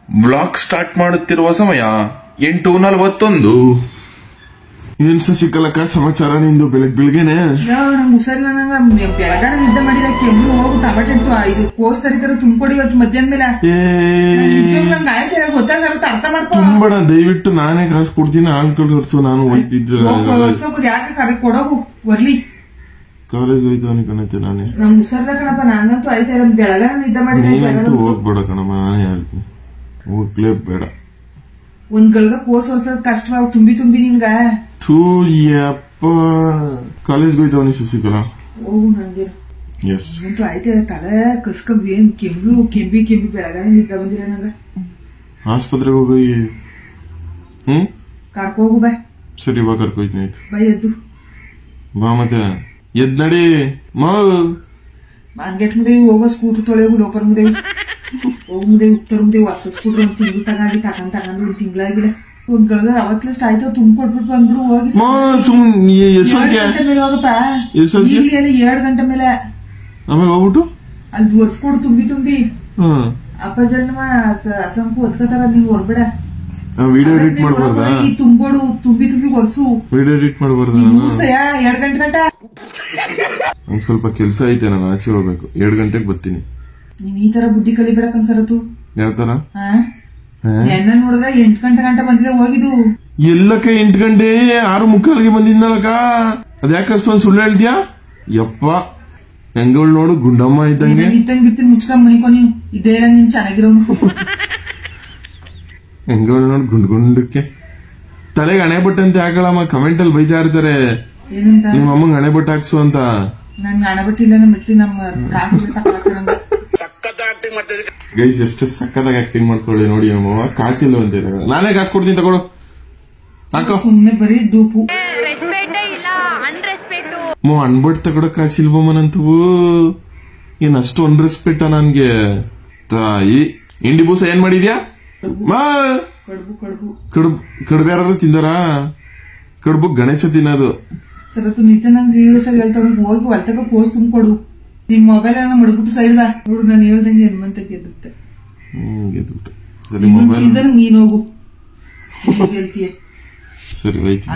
Blog start ಮಾಡುತ್ತಿರುವ ಸಮಯ 8:41. ಏನ್ ಶಶಿಕಲಕ್ಕ ಸಮಾಚಾರ ನಿಂದು ಬೆಳಗ್ಗೆನೆ? ಹುಷಾರಿಲ್ಲ ನಂಗೆ ಬೆಳಗಾನ ನಿದ್ದೆ ಮಾಡಿದ ಕೆಮ್ಮು ಹೋಗು ಟಮಾಟೆ ಇದು ಕೋಸ್ ತರಿತಾರ ತುಂಬಿಕೊಡಿ ಇವತ್ತು ಮಧ್ಯಾಹ್ನ ಮೇಲೆ ನಂಗೆ ಆಯ್ತು ಗೊತ್ತಾಗುತ್ತೆ ಅರ್ಥ ಮಾಡ್ಕೊ. ತುಂಬಡ ದಯವಿಟ್ಟು ನಾನೇ ಕಾಸು ಕೊಡ್ತೀನಿ ಆಳ್ಕೊಂಡು ಹೊರ್ಸು ನಾನು ಹೋಯ್ತಿದ್ರು ಯಾಕೆ ಕರೆ ಕೊಡೋಗು ಬರ್ಲಿ ಕಾಲೇಜ್ ಹೋಯ್ತು ಕಣತ್ತೆ ನಾನೇ. ನಂಗೆ ಹುಷಾರಿಲ್ಲ ಕಣಪ್ಪ ನಾನಂತೂ ಆಯ್ತಾ ಬೆಳಗಾನ ನಿದ್ದೆ ಮಾಡಿದ ಹೋಗ್ಬೇಡ ಕಣಮ್ಮ ನಾನೇ ಹೇಳ್ತೀನಿ ಹೋಗ್ಲೇ ಬೇಡ. ಒಂದ್ ಗಳಿಗೆ ಕೋಸ್ ಹೊರ್ಸೋದ್ ಕಷ್ಟ ತುಂಬಿ ನಿನ್ಗ ಕಾಲೇಜ್ಗೆ ಹೋಯ್ತವನಿ ಶಶಿಕಲಾ ಹೋಗು ನಂಗೆ ಎಸ್ ಅಂತೂ ಆಯ್ತಾ ತಲೆ ಕಸ್ಕೊಂಡ್ ಏನ್ ಕೆಂಬಿ ಬೆಳಗಾನ ನಿದ್ದೆ ಬಂದಿರ ನಂಗ ಆಸ್ಪತ್ರೆಗೆ ಹೋಗಿ ಕರ್ಕೋಗು ಬಾ. ಸರಿ ಬಾ ಕರ್ಕೋಯ್ತೀನಿ ಆಯ್ತು ಬಾ ಎದ್ದು ಬಾ ಮತ್ತೆ ಎದ್ ನಡಿ ಮಾರ್ಕೆಟ್ ಮುದೇವಿ ಹೋಗೋ ಸ್ಕೂಟರ್ ತೊಳೆಯೋಗು ಲೋಪರ್ ಮುದೇವಿ ಹೋಗ್ ಮುದೇವಿ ಉತ್ತರ ಮುದೇವಿ ಹೊಸ ಸ್ಕೂಟರ್ ಒಂದ್ ತಿಂಗಳು ತಗೊಂಡು ಒಂದ್ ತಿಂಗಳಾಗಿಲ್ಲ ಒಂದ್ ಗಳಿಗೆ ಅವತ್ತಲಷ್ಟ ಆಯ್ತು ತುಂಬಿಕೊಟ್ಬಿಟ್ಟು ಬಂದ್ಬಿಡು ಹೋಗಿ 2 ಗಂಟೆ ಮೇಲೆ ಹೋಗಪ್ಪ ಇಲ್ಲಿ 2 ಗಂಟೆ ಮೇಲೆ ಆಮೇಲೆ ಹೋಗ್ಬಿಟ್ಟು ಅಲ್ಲಿ ಒರ್ಸ್ಕೊಡು ತುಂಬಿ ಅಪ್ಪ ಜನ್ಮ ಅಸಂಕು ಹೊತ್ಕೋತಾರ ನೀವ್ ಹೊರ್ಬೇಡ ವಿಡಿಯೋ ಎಡಿಟ್ ಮಾಡ್ಬಾರ್ದಾ ತುಂಬೋಡು ತುಂಬಿ ಒರ್ಸು ವಿಡಿಯೋ ಎಡಿಟ್ ಮಾಡ್ಬಾರ್ದ 2 ಗಂಟೆ ನಂಗೆ ಸ್ವಲ್ಪ ಕೆಲ್ಸ ಐತೆ ನಾನು ಆಚೆ ಹೋಗ್ಬೇಕು 2 ಗಂಟೆಗೆ ಬರ್ತೀನಿ. ನೀವ್ ಈ ತರ ಬುದ್ಧಿ ಕಲಿಬೇಡ ಕನ್ಸರತ್ತು ಯಾವ ತರ ಎನ್ನ ನೋಡಿದ್ರೆ 8 ಗಂಟೆ ಬಂದಿದೆ ಹೋಗಿದ್ದು ಎಲ್ಲಕ್ಕ 8 ಗಂಟೆ 6:45ಗೆ ಬಂದಿದ್ನಲ್ಲಕ್ಕ ಅದ್ಯಾಕೆ ಅಷ್ಟೊಂದು ಸುಳ್ಳು ಹೇಳ್ತೀಯಾ? ಯಪ್ಪ ಹೆಂಗಳು ನೋಡು ಗುಂಡಮ್ಮ ಇದ್ದಂಗೆ ಇತ್ತಂಗಿರ್ತೀನಿ ಮುಚ್ಕೊಂಡ್ ಮನಿಕೊ ನೀನು ಇದೇ ನೀನ್ ಚೆನ್ನಾಗಿರೋನು ಹೆಂಗಳು ನೋಡು ಗುಂಡಕ್ಕೆ ತಲೆಗೆ ಹಣೆ ಬಟ್ಟಂತೆ ಹಾಕಳಮ್ಮ ಕಮೆಂಟ್ ಅಲ್ಲಿ ಬೈತಾ ಇರ್ತಾರೆ ಏನಂತ ನಿಮ್ಮ ಅಮ್ಮಂಗ್ ಹಣೆ ಬಟ್ಟೆ ಹಾಕ್ಸು ಅಂತ. ನನ್ಗೆ ಹಣೆ ಬಟ್ಟಿಲ್ಲ ನಮ್ಮ ಕಾಸು ಗೈಸ್ ಎಷ್ಟು ಸಕ್ಕತ್ತಾಗಿ ಆಕ್ಟಿಂಗ್ ಮಾಡ್ಕೊಳ್ಳಿ ನೋಡಿ ಅಮ್ಮ ಕಾಸಿಲ್ಲ ಅಂತೀರ ನಾನೇ ಕಾಸು ಕೊಡ್ತೀನಿ ತಗೊಳು ಹಾಕೋ ಸುಮ್ನೆ ಬರೀ ಡೂಪು ಅನ್ಬಟ್ ತಗೊಳ ಕಾಸಿಲ್ವಮ್ಮನಂತವು ಏನ್ ಅಷ್ಟು ಅನ್ರೆಸ್ಪೆಕ್ಟ ನನ್ಗೆ ತಾಯಿ. ಇಂಡಿ ಬೂಸ ಏನ್ ಮಾಡಿದ್ಯಾ? ಕಡುಬು ಯಾರು ತಿಂದಾರ? ಕಡುಬು ಗಣೇಶ ತಿನ್ನೋದು ಸರತ್ತು ನಿಜ ನಂಗೆ ಸೀರಿಯಸ್ ಆಗಿ ಹೇಳ್ತಾವ ಹೋಗಿ ಹೊಲ್ತಕ ಪೋಸ್ಟ್ ತುಂಬಿಕೊಡು ನಿನ್ ಮೊಬೈಲ್ ಮಡಗ್ಬಿಟ್ಟು ಸೈಡ್ಗ ನೋಡು ನಾನು ಹೇಳ್ದಂಗೆ ಹನುಮಂತ ಗೆದ್ಬಿಟ್ಟೆ ಸೀಸನ್ ನೀನ್ ಹೋಗು ಗೆಲ್ತೀಯ. ಸರಿ ಹೋಯ್ತು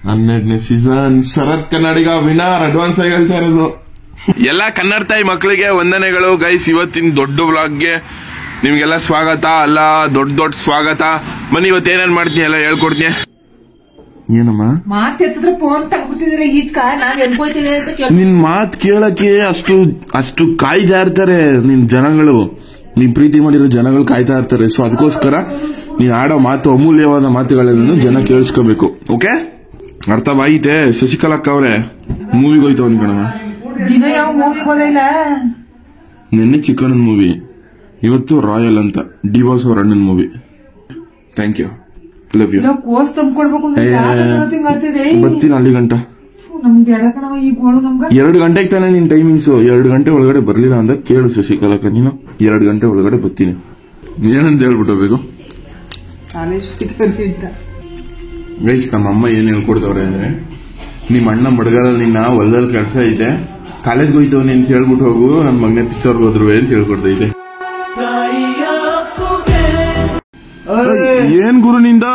12ನೇ ಸೀಸನ್ ಶರತ್ ಕನ್ನಡಿಗ ವಿನರ್ ಅಡ್ವಾನ್ಸ್ ಆಗಿ ಹೇಳ್ತಾ ಇರೋದು. ಎಲ್ಲ ಕನ್ನಡ ತಾಯಿ ಮಕ್ಕಳಿಗೆ ವಂದನೆಗಳು ಗೈಸ್. ಇವತ್ತಿನ ದೊಡ್ಡ ವ್ಲಾಗ್ಗೆ ನಿಮ್ಗೆಲ್ಲ ಸ್ವಾಗತ ಅಲ್ಲ ದೊಡ್ಡ ಸ್ವಾಗತ. ಬನ್ನಿ ಇವತ್ತು ಏನೇನ್ ಮಾಡ್ತೀನಿ ಎಲ್ಲ ಹೇಳ್ಕೊಡ್ತೀನಿ. ಏನಮ್ಮ ಮಾತೆತ್ತಿದ್ರೆ ಫೋನ್ ತಗೊಂಡ್ಬಿಟ್ಟಿದ್ರೆ ಈಚ್ಕ ನಾನ್ ಎನ್ಕೋತೀನಿ ಅಂತ ನಿನ್ ಮಾತ್ ಕೇಳಕ್ಕೆ ಅಷ್ಟು ಕಾಯ್ತಾ ಇರ್ತಾರೆ ನಿನ್ ಜನಗಳು, ನೀನ್ ಪ್ರೀತಿ ಮಾಡಿರೋ ಜನಗಳು ಕಾಯ್ತಾ ಇರ್ತಾರೆ. ಸೊ ಅದಕ್ಕೋಸ್ಕರ ನೀನ್ ಆಡೋ ಮಾತು ಅಮೂಲ್ಯವಾದ ಮಾತುಗಳನ್ನು ಜನ ಕೇಳಿಸ್ಕೋಬೇಕು. ಓಕೆ ಅರ್ಥವಾಯಿತೆ? ಶಶಿಕಲಕ್ಕ ಅವ್ರೆ ಮೂವಿಗೆ ಹೋಯ್ತವನ್ ಕಣವ. ದಿನ ಯಾವ ಮೂವಿ ಹೋಗಿಲ್ಲ. ನಿನ್ನೆ ಚಿಕನ್ ಮೂವಿ, ಇವತ್ತು ರಾಯಲ್ ಅಂತ ಡಿವೋರ್ಸ್ ಅವ್ರ ಅಣ್ಣನ್ movie. Thank you love you. ಕೋಸ್ ತಂದ್ಕೊಡ್ಬೇಕು ಬರ್ತೀನಿ ಅಲ್ಲಿ ಗಂಟ. ನಮ್ಗೆ ಎಡಕಣವ ಈ ಗೋಳು ನಮ್ಗ 2 ಗಂಟೆಗೆ ತಾನೆ ನಿನ್ ಟೈಮಿಂಗ್ಸ್. 2 ಗಂಟೆ ಒಳಗಡೆ ಬರ್ಲಿಲ್ಲ ಅಂದ್ರೆ ಕೇಳು ಶಶಿಕಲಕ್ಕ ನೀನು 2 ಗಂಟೆ ಒಳಗಡೆ ಬರ್ತೀನಿ ಏನಂತ ಹೇಳ್ಬಿಟ್ಟು ಹೋಗ್ಬೇಕು. ಗೈಸ್ ನಮ್ಮ ಅಮ್ಮ ಏನ್ ಹೇಳ್ಕೊಡ್ತವ್ರೆ ಅಂದ್ರೆ ನಿಮ್ ಅಣ್ಣ ಮಡ್ಗಾಲಲ್ಲಿ ನಿನ್ನ ಹೊಲದಲ್ಲಿ ಕೆಲಸ ಇದೆ ಕಾಲೇಜ್ಗೆ ಹೋಯ್ತವನಿ ಅಂತ ಹೇಳ್ಬಿಟ್ಟು ಹೋಗು ನನ್ ಮಗನೇ ಪಿಕ್ಚರ್ಗೆ ಹೋದ್ರು ಅಂತ ಹೇಳ್ಕೊಡ್ತಾ ಇದೆ. ಏನ್ ಗುರು ನಿಂದು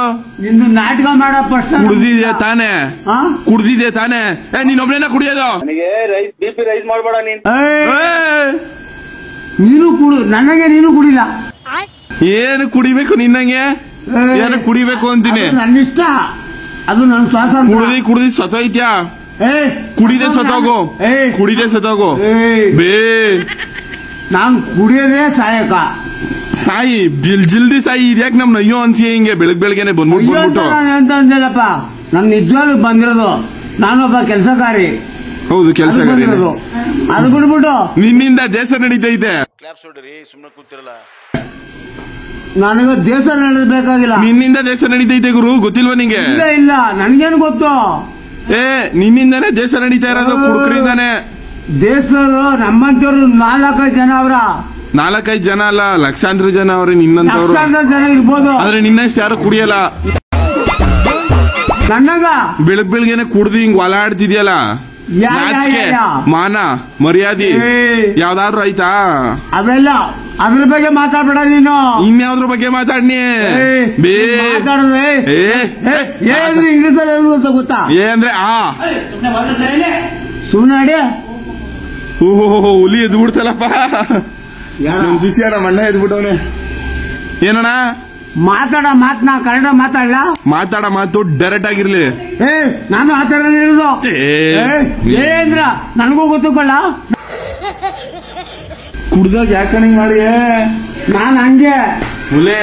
ನಾಟಕ ಮಾಡಪ್ಪ ಕುಡ್ದಿದ್ಯಾ ತಾನೆ ನೀನ್ ಒಬ್ನೇನ ಕುಡಿಯೋದು? ಬಿಪಿ ರೈಸ್ ಮಾಡಬೇಡ ನೀನು ಕುಡು ನನಗೆ ನೀನು ಕುಡಿಲ್ಲ. ಏನು ಕುಡಿಬೇಕು ನಿನ್ನಂಗೆ ಏನು ಕುಡಿಬೇಕು ಅಂತೀನಿ ನನ್ನ ಇಷ್ಟ ಅದು ನನ್ನ ಶ್ವಾಸ. ಕುಡ್ದಿ ಸತ್ತೋಯ್ತ್ಯಾ? ಕುಡಿದೆ ಸತ್ತೋಗು ಬೇ. ನಾನು ಕುಡಿಯೋದೇ ಸಾಯಕ ಸಾಯಿ ಜಲ್ದಿ ಸಾಯಿ. ಇದ್ಯಾಕೆ ನಮ್ ಅಯ್ಯೋ ಅನ್ಸಿ ಹಿಂಗೆ ಬೆಳಗ್ಗೆನೆ ಬಂದ್ಬಿಟ್ಟು ಅಂತ ಅಂದಿಲ್ಲಪ್ಪ. ನನ್ ನಿಜವಾಗ್ಲೂ ಬಂದಿರೋದು ನಾನೊಬ್ಬ ಕೆಲಸಕಾರಿ. ಹೌದು ಕೆಲಸಕಾರಿ. ಅದು ಬಿಡ್ಬಿಟ್ಟು ನಿನ್ನಿಂದ ದೇಶ ನಡೀತೈತೆ. ಸುಮ್ಮನೆ ಕೂತಿರಲ್ಲ. ನನಗೆ ದೇಶ ನಡೆಸಬೇಕಾಗಿಲ್ಲ. ನಿನ್ನಿಂದ ದೇಶ ನಡೀತೈತೆ ಗುರು ಗೊತ್ತಿಲ್ವಾ ನಿಂಗೆ? ಇಲ್ಲ ನನ್ಗೇನು ಗೊತ್ತು. ನಿನ್ನಿಂದಾನೆ ದೇಶ ನಡೀತಾ ಇರೋದು ಕುಡುಕರಿಂದಾನೆ. ದೇಶರು ನಮ್ಮಂತವ್ರು 4-5 ಜನ ಅವ್ರ. 4-5 ಜನ ಅಲ್ಲ ಲಕ್ಷಾಂತರ ಜನ ಅವ್ರೆ ನಿನ್ನಂತವ್ರು. ಜನ ಇರ್ಬೋದು ಆದ್ರೆ ನಿನ್ನಷ್ಟು ಯಾರು ಕುಡಿಯಲ್ಲ. ನನಗ ಬೆಳಗ್ಗೆನೆ ಕುಡ್ದು ಹಿಂಗ್ ಹೊಲ ಆಡ್ತಿದ್ಯಲ್ಲ ನಾಚಿಕೆ ಮಾನ ಮರ್ಯಾದೆ ಯಾವ್ದಾದ್ರು ಆಯ್ತಾ? ಅವೆಲ್ಲ ಅದ್ರ ಬಗ್ಗೆ ಮಾತಾಡ್ಬೇಡ ನೀನು. ಇನ್ಯಾವ್ದ್ರ ಬಗ್ಗೆ ಮಾತಾಡ್ನಿ? ಮಾತಾಡಿದ್ರೆ ಏನಂದ್ರೆ ಇಂಗ್ಲೀಷ್ ಅಲ್ಲಿ ಏನು ಅಂತ ಗೊತ್ತಾ? ಏನಂದ್ರೆ ಸುಮ್ಮನೆ ಅಡಿ. ಓಹೋ ಹುಲಿ ಎದ್ದು ಬಿಡ್ತಲ್ಲಪ್ಪ. ನಮ್ ಶಿಷ್ಯ ನಮ್ಮ ಅಣ್ಣ ಎದ್ಬಿಟ್ಟವನೆ. ಏನಣ್ಣ ಮಾತಾಡ ಮಾತನ್ನ ಕನ್ನಡ ಮಾತಾಡಲ್ಲ. ಮಾತಾಡ ಮಾತು ಡೈರೆಕ್ಟ್ ಆಗಿರ್ಲಿ. ನಾನು ಆ ತರ ಹೇಳುದು ಏನ್ರ ನನಗೂ ಗೊತ್ತುಕೊಳ್ಳ. ಕುಡ್ದಾಗ ಯಾಕಣ ಹಿಂಗ್ ಮಾಡಿ? ನಾನ್ ಹಂಗೆ ಹುಲೆ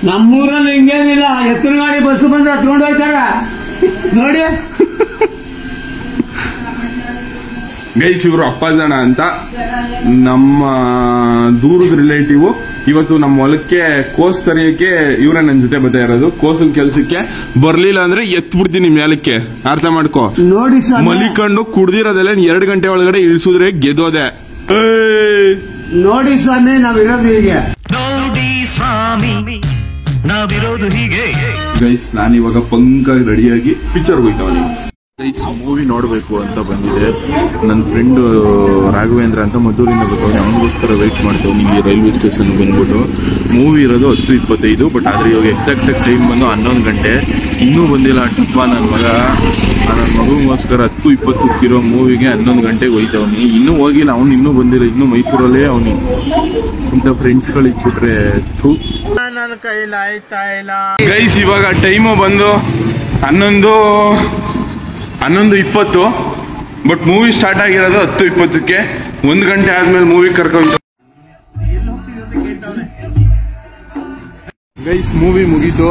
ನಮ್ಮೂರಲ್ಲಿ ಹಿಂಗೇನಿಲ್ಲ. ಎತ್ತಿನ ಗಾಡಿ ಬಸ್ ಬಂದ್ರೆ ಹತ್ಕೊಂಡು ಹೋಗ್ತಾರ ನೋಡಿ. ಗೈಸ್ ಇವರು ಅಪ್ಪಾಜಣ ಅಂತ ನಮ್ಮ ದೂರದ ರಿಲೇಟಿವ್. ಇವತ್ತು ನಮ್ಮ ಹೊಲಕ್ಕೆ ಕೋಸ್ ತರಿಯಕ್ಕೆ ಇವರೇ ನನ್ನ ಜೊತೆ ಬರ್ತಾ ಇರೋದು. ಕೋಸಲ್ ಕೆಲ್ಸಕ್ಕೆ ಬರ್ಲಿಲ್ಲ ಅಂದ್ರೆ ಎತ್ ಬಿಡ್ತೀನಿ ಮೇಲಕ್ಕೆ, ಅರ್ಥ ಮಾಡ್ಕೋ. ನೋಡಿ ಮಲಿಕೊಂಡು ಕುಡ್ದಿರೋದೆಲ್ಲ 2 ಗಂಟೆ ಒಳಗಡೆ ಇಳಿಸಿದ್ರೆ ಗೆದೋದೆ. ನೋಡಿ ಸ್ವಾಮಿ ನಾವಿರೋದು ಹೀಗೆ. ನೋಡಿ ಸ್ವಾಮಿ ನಾವಿರೋದು ಹೀಗೆ. ಗೈಸ್ ನಾನು ಇವಾಗ ಪಂಕ ರೆಡಿಯಾಗಿ ಪಿಕ್ಚರ್ ಹೋಗ್ತಾವನಿ. ಗೈಸ್ ಮೂವಿ ನೋಡ್ಬೇಕು ಅಂತ ಬಂದಿದೆ. ನನ್ನ ಫ್ರೆಂಡ್ ರಾಘವೇಂದ್ರ ಅಂತ ಮದ್ದೂರಿಂದ ಬರ್ತಾವೆ. ಅವನಿಗೋಸ್ಕರ ವೆಯ್ಟ್ ಮಾಡ್ತಾವೆ. ನಿಮಗೆ ರೈಲ್ವೆ ಸ್ಟೇಷನ್ ಬಂದ್ಬಿಟ್ಟು ಮೂವಿ ಇರೋದು 10:25. ಬಟ್ ಆದ್ರೆ ಇವಾಗ ಎಕ್ಸಾಕ್ಟ್ ಟೈಮ್ ಬಂದು 11 ಗಂಟೆ. ಇನ್ನೂ ಬಂದಿಲ್ಲ ಟಪ್ಪ ನನ್ನ ಮಗ. ನನ್ನ ಮಗುಗೋಸ್ಕರ 10:20 ಇರೋ ಮೂವಿಗೆ 11 ಗಂಟೆಗೆ ಹೋಯ್ತವನಿ. ಇನ್ನೂ ಹೋಗಿಲ್ಲ ಅವನು, ಇನ್ನೂ ಬಂದಿಲ್ಲ. ಇನ್ನೂ ಮೈಸೂರಲ್ಲೇ ಅವನು. ಇಂಥ ಫ್ರೆಂಡ್ಸ್ಗಳು ಇಟ್ಬಿಟ್ರೆ ನನ್ನ ಕೈಲಿ ಆಯ್ತಾ ಇಲ್ಲ. ಗೈಸ್ ಇವಾಗ ಟೈಮು ಬಂದು 11:20. ಬಟ್ ಮೂವಿ ಸ್ಟಾರ್ಟ್ ಆಗಿರೋದು 10:20ಕ್ಕೆ. 1 ಗಂಟೆ ಆದ್ಮೇಲೆ ಮೂವಿ ಕರ್ಕೊಂಡು ಗೈಸ್ ಮೂವಿ ಮುಗೀತು.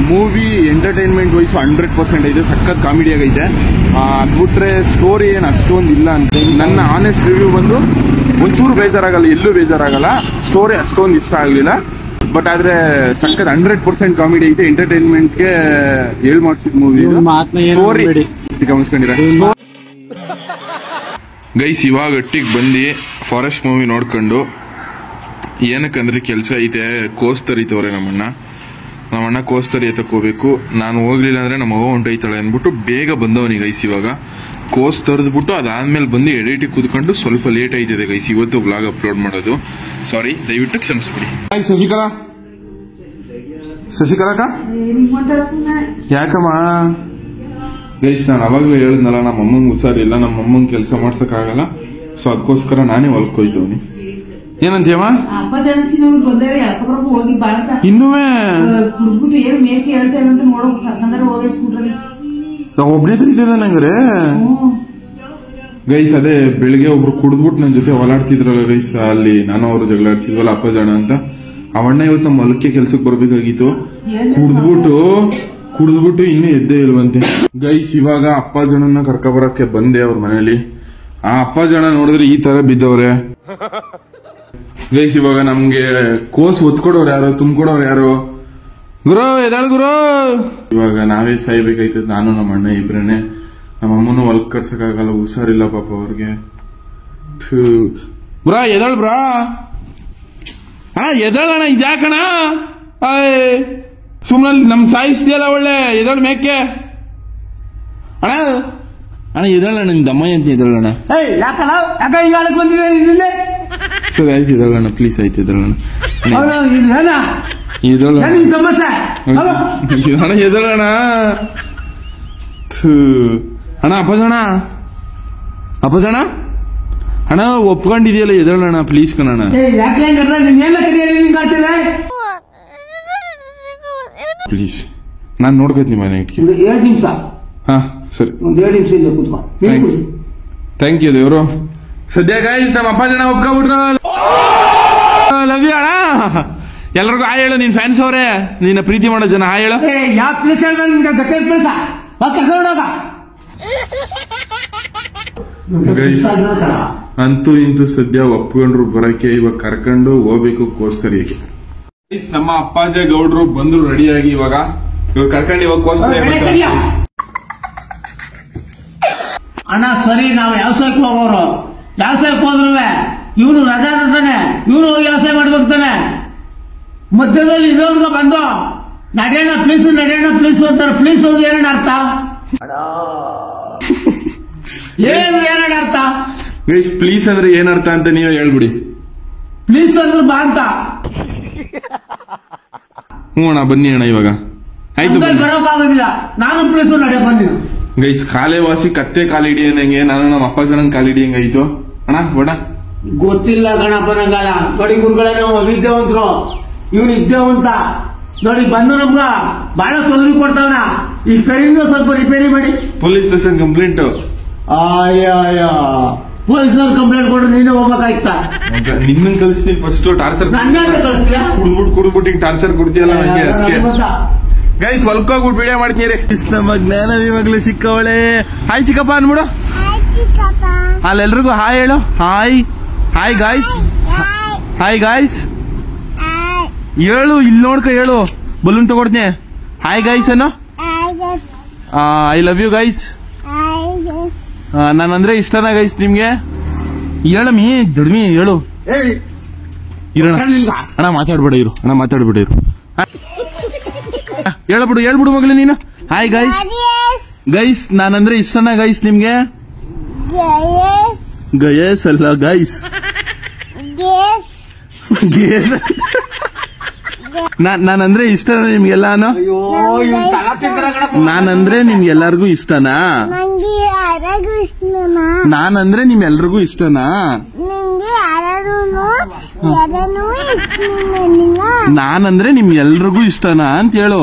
ಮೂವಿ ಎಂಟರ್ಟೈನ್ಮೆಂಟ್ ವೈಸ್ 100% ಐತೆ. ಸಖತ್ ಕಾಮಿಡಿ ಆಗೈತೆ. ಅದ್ಬಿಟ್ರೆ ಸ್ಟೋರಿ ಏನು ಅಷ್ಟೊಂದು ಇಲ್ಲ ಅಂತ ನನ್ನ ಆನೆಸ್ಟ್ ರಿವ್ಯೂ ಬಂದು ಒಂಚೂರು ಬೇಜಾರಾಗಲ್ಲ, ಎಲ್ಲೂ ಬೇಜಾರಾಗಲ್ಲ. ಸ್ಟೋರಿ ಅಷ್ಟೊಂದು ಇಷ್ಟ ಆಗಲಿಲ್ಲ. ಬಟ್ ಆದ್ರೆ ಸಖತ್ 100% ಕಾಮಿಡಿ ಐತೆ. ಎಂಟರ್ಟೈನ್ಮೆಂಟ್ಗೆ ಮಾಡ್ಸಿದ್ ಮೂವಿ. Story ಗಮನಿಸ್ಕೊಂಡಿರ guys. ಇವಾಗ ಒಟ್ಟಿಗೆ ಬಂದು ಫಾರೆಸ್ಟ್ ಮೂವಿ ನೋಡ್ಕೊಂಡು ಏನಕ್ಕಂದ್ರೆ ಕೆಲಸ ಐತೆ. ಕೋಸ್ ತರಿತವ್ರೆ ನಮ್ಮಣ್ಣ ಕೋಸ್ ತರಿ ಎತ್ತಕೋಬೇಕು. ನಾನು ಹೋಗ್ಲಿಲ್ಲ ಅಂದ್ರೆ ನಮ್ಮ ಅವ್ವ ಹೊಂಟೈತಾಳೆ ಅಂದ್ಬಿಟ್ಟು ಬೇಗ ಬಂದವನಿ ಗೈಸ್. ಇವಾಗ ಕೋಸ್ ತರದ್ಬಿಟ್ಟು ಅದಾದ್ಮೇಲೆ ಬಂದು ಎಡಿಟಿಗೆ ಕೂತ್ಕೊಂಡು ಸ್ವಲ್ಪ ಲೇಟ್ ಆಯ್ತಿದೆ ಗೈಸ್ ಇವತ್ತು ವ್ಲಾಗ್ ಅಪ್ಲೋಡ್ ಮಾಡೋದು. ಸಾರಿ, ದಯವಿಟ್ಟು ಕ್ಷಮಿಸ್ಬಿಡಿ. ಶಶಿಕಲಾ ಯಾಕಮ್ಮ? ಗೈಸ್ ನಾನು ಅವಾಗಲೇ ಹೇಳಿದ್ನಲ್ಲ, ನಮ್ಮ ಅಮ್ಮಂಗೆ ಹುಷಾರಿಲ್ಲ, ನಮ್ಮ ಅಮ್ಮಂಗೆ ಕೆಲಸ ಮಾಡ್ಸಕ್ಕಾಗಲ್ಲ. ಸೊ ಅದಕ್ಕೋಸ್ಕರ ನಾನೇ ಹೊಲಕ್ಕೆ ಹೋಯ್ತವನಿ. ಏನಂತೀಯಮ್ಮ? ಅಪ್ಪ ಜನತಿನವ್ರು ಬಂದರೆ ಎಳ್ಕೊಬರಕ್ಕೆ ಹೋಗಿ ಬಾ ಅಂತ ಇನ್ನೂ ಕುಡಿದ್ಬಿಟ್ಟು ಏನು ಮೇಕೆ ಹೇಳ್ತಾ ಇರಂತ ನೋಡೋಕೆ ಕರ್ಕಂದ್ರೆ ಹೋಗಿ ಸ್ಕೂಟ್ರಲ್ಲಿ ಒಬ್ಬನೇ ಕರೀತಿದ್ದ ನಂಗ್ರೆ. ಗೈಸ್ ಅದೇ ಬೆಳಿಗ್ಗೆ ಒಬ್ರು ಕುಡಿದ್ಬಿಟ್ಟು ನನ್ನ ಜೊತೆ ಓಲಾಡ್ತಿದ್ರಲ್ಲ ಗೈಸ್, ಅಲ್ಲಿ ನಾನು ಅವರು ಜಗಳ ಆಡ್ತಿದ್ವಲ್ಲ ಅಪ್ಪ ಜನ ಅಂತ. ಅವಣ್ಣ ಇವತ್ತು ನಮ್ಮ ಹೊಲಕ್ಕೆ ಕೆಲ್ಸಕ್ಕೆ ಬರ್ಬೇಕಾಗಿತ್ತು. ಕುಡಿದ್ಬಿಟ್ಟು ಇನ್ನೂ ಎದ್ದೇ ಇಲ್ವಂತೆ. ಗೈಸ್ ಇವಾಗ ಅಪ್ಪ ಜನನ್ನ ಕರ್ಕೊಬರಕ್ಕೆ ಬಂದೆ ಅವ್ರ ಮನೇಲಿ. ಆ ಅಪ್ಪ ಜನ ನೋಡಿದ್ರೆ ಈ ತರ ಬಿದ್ದವ್ರೆ ಗೈಸ್. ಇವಾಗ ನಮ್ಗೆ ಕೋಸ್ ಒತ್ಕೊಡೋರು ಯಾರು, ತುಂಬ್ಕೊಡೋರು ಯಾರು? ಗುರು ಎದಾಳ್ ಗುರು. ಇವಾಗ ನಾವೇ ಸಾಯ್ಬೇಕಾಯ್ತದ, ನಾನು ನಮ್ಮ ಅಣ್ಣ ಇಬ್ರೇನೆ. ನಮ್ಮ ಅಮ್ಮನೂ ಹೊಲಕ್ ಕರ್ಸಕ್ಕಾಗಲ್ಲ, ಹುಷಾರಿಲ್ಲ ಪಾಪ ಅವ್ರಿಗೆ. ಬ್ರಾ ಎದಾಳ್ ಬ್ರಾ. ಎದಾಳಣ್ಣ ಇದ್ಯಾಕಣ ಸುಮ್ಮನೆ ನಮ್ ಸಾಯಿಸ್ತಿಯಲ್ಲ ಒಳ್ಳೆ. ಎದಾಳ್ ಮೇಕೆ ಅಣ್ಣ ಎದಾಳಣ್ಣ, ನಿನ್ ದಮ್ಮಯ್ಯ ಅಂತ ಎದಾಳಣ್ಣ. ಸರಿ ಆಯ್ತು ಎದಾಳಣ್ಣ, ಪ್ಲೀಸ್ ಆಯ್ತು ಎದಾಳಣ್ಣ. ಅಣ್ಣ ಎದಾಳಣ್ಣ. ಅಣ್ಣ ಅಪ್ಪಜಣ ಅಣ್ಣ ಒಪ್ಕೊಂಡಿದ್ಯಲ್ಲ ಎದಾಳಣ್ಣ, ಪ್ಲೀಸ್ ಕಣಣ್ಣ. ಪ್ಲೀಸ್ ನಾನ್ ನೋಡ್ಕೋತೀನಿ ಮನೆ ಇಟ್ಕಿ. 2 ನಿಮಿಷ. ಹಾ ಸರಿ, 2 ನಿಮಿಷ ಇಲ್ಲ ಕೂತ್ಕೊ. ಥ್ಯಾಂಕ್ ಯು ದೇವ್ರು. ಸದ್ಯ ಗೈಸ್ ನಮ್ಮ ಅಪ್ಪ ಜನ ಒಪ್ಕೊಂಡ್ಬಿಟ್ರು. ಲವ್ ಯು ಅಣ್ಣ. ಎಲ್ರಿಗೂ ಹಾಯ್ ಹೇಳು, ನಿನ್ ಫ್ಯಾನ್ಸ್ ಅವ್ರೆ, ನಿನ್ನ ಪ್ರೀತಿ ಮಾಡೋ ಜನ ಹಾಯ್ ಹೇಳು. ಯಾವ ಪ್ಲೇಸ್ ಗೈಸ್ ಅಂತೂ ಇಂತೂ ಸದ್ಯ ಒಪ್ಕೊಂಡ್ರು ಬರಕ್ಕೆ. ಇವಾಗ ಕರ್ಕೊಂಡು ಹೋಗ್ಬೇಕು ಕೋಸ್ತರಿಗೆ. ನಮ್ಮ ಅಪ್ಪಾಜಿ ಗೌಡ್ರು ಬಂದ್ರು ರೆಡಿಯಾಗಿ. ಇವಾಗ ಇವ್ರು ಕರ್ಕೊಂಡು ಇವಾಗ ಕೋಸ್ತರಿ ಅಣ್ಣ. ಸರಿ, ನಾವು ವ್ಯವಸಾಯಕ್ಕೆ ಹೋಗೋರು. ವ್ಯವಸಾಯಕ್ಕೆ ಹೋದ್ರು ಇವನು ರಜಾ ಇರ್ತಾನೆ, ಇವನು ಹೋಗಿ ವ್ಯವಸಾಯ ಮಾಡ್ಬೇಕು ತಾನೆ. ಮಧ್ಯದಲ್ಲಿ ಇರೋರ್ಗ ಬಂದು ನಡೆಯೋಣ ಪ್ಲೀಸ್ ಅಂತಾರೆ. ಪ್ಲೀಸ್ ಹೋದ್ರೆ ಏನಣ್ಣ ಅರ್ಥ? ಏನಂದ್ರೆ ಏನಣ್ಣ ಅರ್ಥ? ಗೈಸ್ ಪ್ಲೀಸ್ ಅಂದ್ರೆ ಏನರ್ಥ ಅಂತ ನೀವೇ ಹೇಳ್ಬಿಡಿ. ಪ್ಲೀಸ್ ಅಂದ್ರೆ ಬಾ ಅಂತ. ಹ್ಞೂ ಅಣ್ಣ ಬನ್ನಿ ಅಣ್ಣ ಇವಾಗ. ಆಯ್ತು ಬರೋಕ್ಕಾಗೋದಿಲ್ಲ, ನಾನು ಪ್ಲೀಸ್ ನಡೆ ಬಂದಿನ. ಗೈಸ್ ಕಾಲೇವಾಸಿ ಕತ್ತೆ ಕಾಲು ಹಿಡಿಯಂಗೆ ನಾನು ನಮ್ಮ ಅಪ್ಪ ಜನ ಕಾಲು ಹಿಡಿಯಂಗ ಆಯ್ತು ಅಣ್ಣ ಬಡ. ಗೊತ್ತಿಲ್ಲ ಗಣಪನಂಗಲ್ಲ ನೋಡಿ ಗುರುಗಳೇನೋ ವಿದ್ಯಾವಂತರು, ಇವನು ವಿದ್ಯಾವಂತ ನೋಡಿ ಬಂದು ನಮ್ಗ ಬಹಳ ತೊಂದರೆ ಕೊಡ್ತಾವನ. ಈ ಕರಿಂದ ಸ್ವಲ್ಪ ರಿಪೇರಿ ಮಾಡಿ. Police station complaint. ಅಯ್ಯ ಪೊಲೀಸ್ನವ್ರು ಕಂಪ್ಲೇಂಟ್ ಕೊಡ್ರೆ ನೀನೇ ಹೋಗ್ಬೇಕಾಯ್ತ. ನಿನ್ನ ಕಳಿಸ್ತೀನಿ ಫಸ್ಟ್. ಟಾರ್ಚರ್ ನನ್ನ ಕಳಿಸ್ತೀಯ? ಕುಡ್ಬಿಟ್ಟು ಟಾರ್ಚರ್ ಕೊಡ್ತೀಯಲ್ಲ ನಂಗೆ. ಗೈಸ್ ಹೊಲ್ಕೋಗ್ಬಿಟ್ಟು ವಿಡಿಯೋ ಮಾಡ್ತೀನಿ. ನಮ್ಮ ಜ್ಞಾನ ಇವಾಗ್ಲೇ ಸಿಕ್ಕವಳೆ. ಹಾಯ್ ಚಿಕ್ಕಪ್ಪ ಅನ್ಬಿಡು. ಅಲ್ಲೆಲ್ರಿಗೂ ಹಾಯ್ ಹೇಳು. Hi hi guys. Hi guys ಹೇಳು. ಇಲ್ಲಿ ನೋಡ್ಕ ಹೇಳು. ಬಲೂನ್ ತಗೊಡ್ತೀನಿ. ಹಾಯ್ ಗಾಯ್ಸ್ ಅನ್ನೋ. I love you guys. ನಾನಂದ್ರೆ ಇಷ್ಟನಾ ಗೈಸ್ ನಿಮ್ಗೆ? ಹೇಳಮಿ ದೊಡ್ಮಿ ಹೇಳು. ಇರೋಣ ಅಣ್ಣ ಮಾತಾಡ್ಬೇಡ ಇರು. ಅಣ್ಣ ಮಾತಾಡ್ಬೇಡ ಇರು. ಹೇಳ್ಬಿಡು ಮಗಳೇ ನೀನು. Hi guys. ಗೈಸ್ ನಾನಂದ್ರೆ ಇಷ್ಟನಾ ಗೈಸ್ ನಿಮ್ಗೆ? ಗಯಸ್ ಅಲ್ಲ ಗೈಸ್. ನಾನಂದ್ರೆ ಇಷ್ಟನಾ ನಿಮ್ಗೆಲ್ಲಾನು? ನಾನಂದ್ರೆ ನಿಮ್ಗೆಲ್ಲರಿಗೂ ಇಷ್ಟನಾ? ನಾನಂದ್ರೆ ನಿಮ್ಗೆಲ್ರಿಗೂ ಇಷ್ಟನಾ? ನಾನಂದ್ರೆ ನಿಮ್ಗೆಲ್ರಿಗೂ ಇಷ್ಟನಾ ಅಂತ ಹೇಳು.